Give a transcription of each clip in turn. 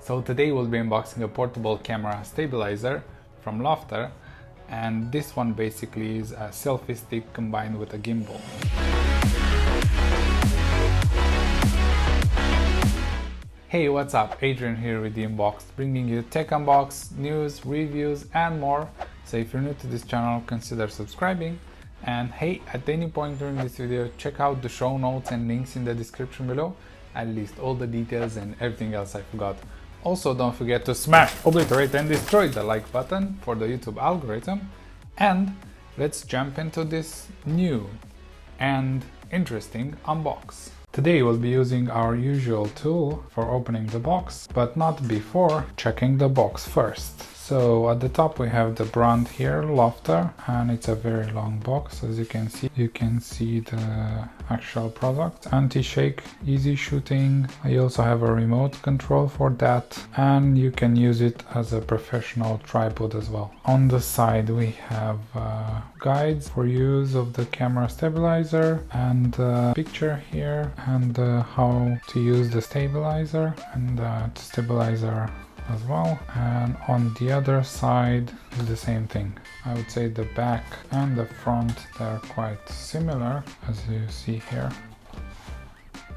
So today we'll be unboxing a portable camera stabilizer from Lofter, and this one basically is a selfie stick combined with a gimbal. Hey, what's up? Adrian here with the Unboxed, bringing you tech unbox, news, reviews and more. So if you're new to this channel, consider subscribing. And hey, at any point during this video, check out the show notes and links in the description below. I'll list all the details and everything else I forgot. Also, don't forget to smash, obliterate and destroy the like button for the YouTube algorithm. And let's jump into this new and interesting unbox. Today we'll be using our usual tool for opening the box, but not before checking the box first. So at the top we have the brand here, Lofter, and it's a very long box. As you can see the actual product. Anti-shake, easy shooting. You also have a remote control for that, and you can use it as a professional tripod as well. On the side we have guides for use of the camera stabilizer, and a picture here, and how to use the stabilizer and the stabilizer as well. And on the other side is the same thing. I would say the back and the front, they're quite similar, as you see here.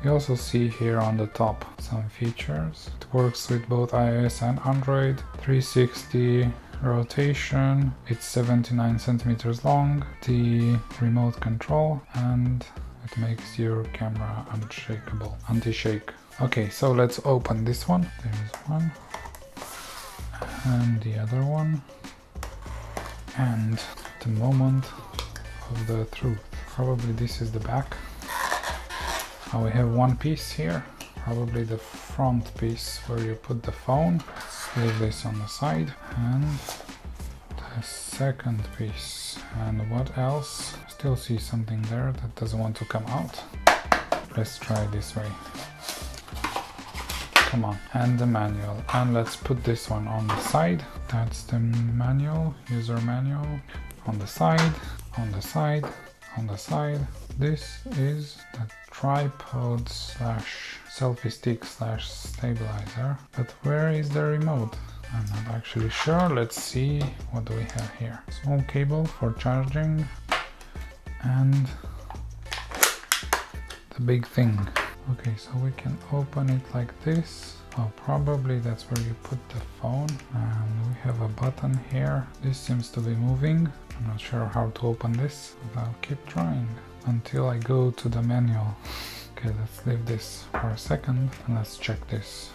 You also see here on the top some features. It works with both iOS and Android. 360 rotation, it's 79 centimeters long, the remote control, and it makes your camera unshakable, anti-shake. Okay, so let's open this one. There's one and the other one, and the moment of the truth. Probably this is the back. Now we have one piece here, probably the front piece where you put the phone. Let's leave this on the side, and the second piece. And what else? Still see something there that doesn't want to come out. Let's try this way. Come on. And the manual, and let's put this one on the side. That's the manual, user manual. On the side, on the side, on the side. This is the tripod slash selfie stick slash stabilizer. But where is the remote? I'm not actually sure. Let's see, what do we have here? Small cable for charging, and the big thing. Okay, so we can open it like this. Oh, probably that's where you put the phone. And we have a button here. This seems to be moving. I'm not sure how to open this, but I'll keep trying until I go to the manual. Okay, let's leave this for a second and let's check this.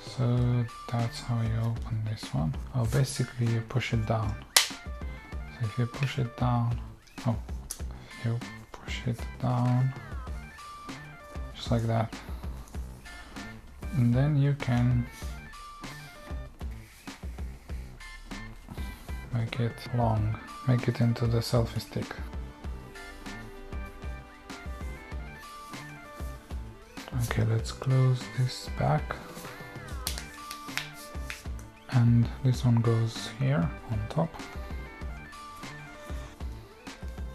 So that's how you open this one. Oh, basically you push it down. So if you push it down, just like that, and then you can make it long, make it into the selfie stick. Okay, let's close this back, and this one goes here on top.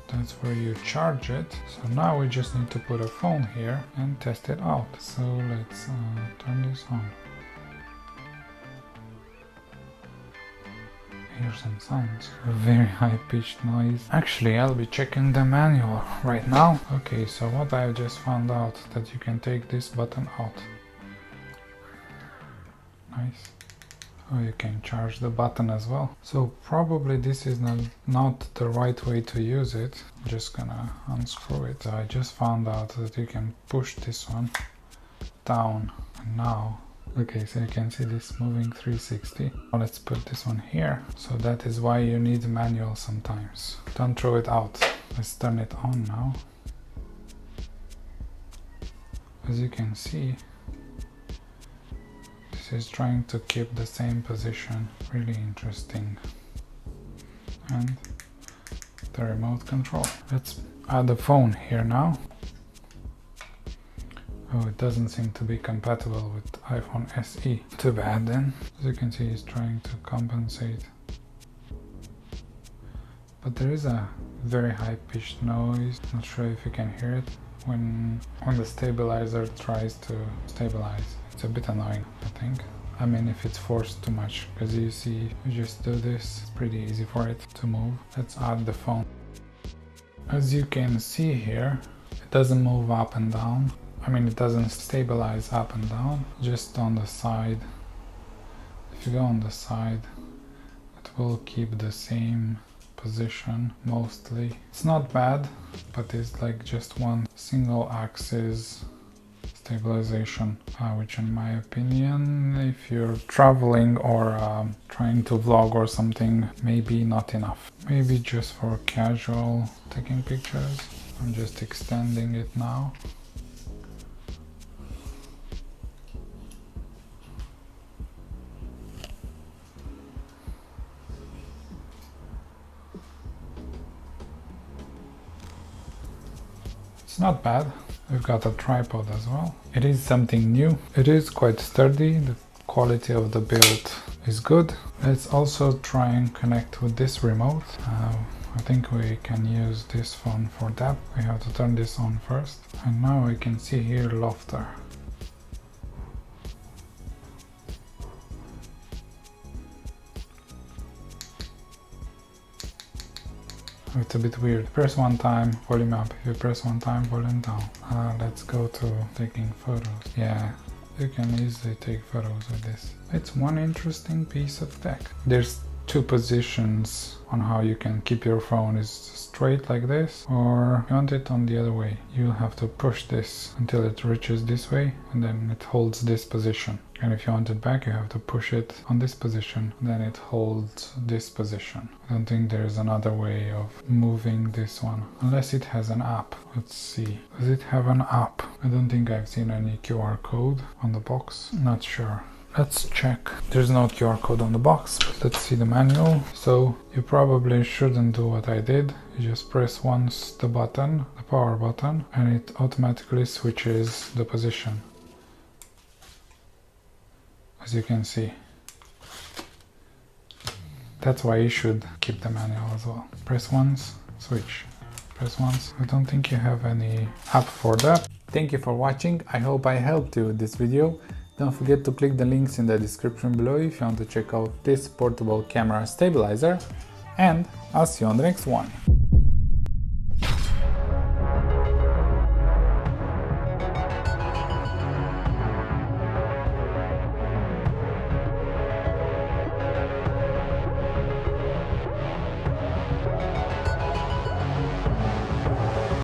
That's where you charge it. So now we just need to put a phone here and test it out. So let's turn this on. Hear some sounds. A very high-pitched noise. Actually, I'll be checking the manual right now. Okay, so what I just found out, that you can take this button out. Nice. Oh, you can charge the button as well. So probably this is not the right way to use it. I'm just gonna unscrew it. So I just found out that you can push this one down, and now, okay, so you can see this moving 360. Now let's put this one here. So that is why you need a manual sometimes. Don't throw it out. Let's turn it on now. As you can see, is trying to keep the same position. Really interesting. And the remote control. Let's add the phone here now. Oh, it doesn't seem to be compatible with iPhone SE. Too bad then. As you can see, it's trying to compensate. But there is a very high-pitched noise. Not sure if you can hear it. when the stabilizer tries to stabilize. It's a bit annoying, I think. I mean, if it's forced too much, because you see, you just do this, it's pretty easy for it to move. Let's add the phone. As you can see here, it doesn't move up and down. I mean, it doesn't stabilize up and down, just on the side. If you go on the side, it will keep the same position mostly. It's not bad, but it's like just one single axis stabilization, which in my opinion, if you're traveling or trying to vlog or something, maybe not enough. Maybe just for casual taking pictures. I'm just extending it now. It's not bad. We've got a tripod as well. It is something new. It is quite sturdy. The quality of the build is good. Let's also try and connect with this remote. I think we can use this phone for that. We have to turn this on first. And now we can see here Lofter. It's a bit weird. Press one time, volume up. If you press one time, volume down. Let's go to taking photos. Yeah, you can easily take photos with this. It's one interesting piece of tech. There's two positions on how you can keep your phone. Is straight like this, or if you want it on the other way, you'll have to push this until it reaches this way, and then it holds this position. And if you want it back, you have to push it on this position, then it holds this position. I don't think there's another way of moving this one, unless it has an app. Let's see, does it have an app? I don't think I've seen any QR code on the box, not sure. Let's check. There's no QR code on the box, but let's see the manual. So you probably shouldn't do what I did. You just press once the button, the power button, and it automatically switches the position. As you can see. That's why you should keep the manual as well. Press once, switch. Press once. I don't think you have any app for that. Thank you for watching. I hope I helped you with this video. Don't forget to click the links in the description below if you want to check out this portable camera stabilizer, and I'll see you on the next one.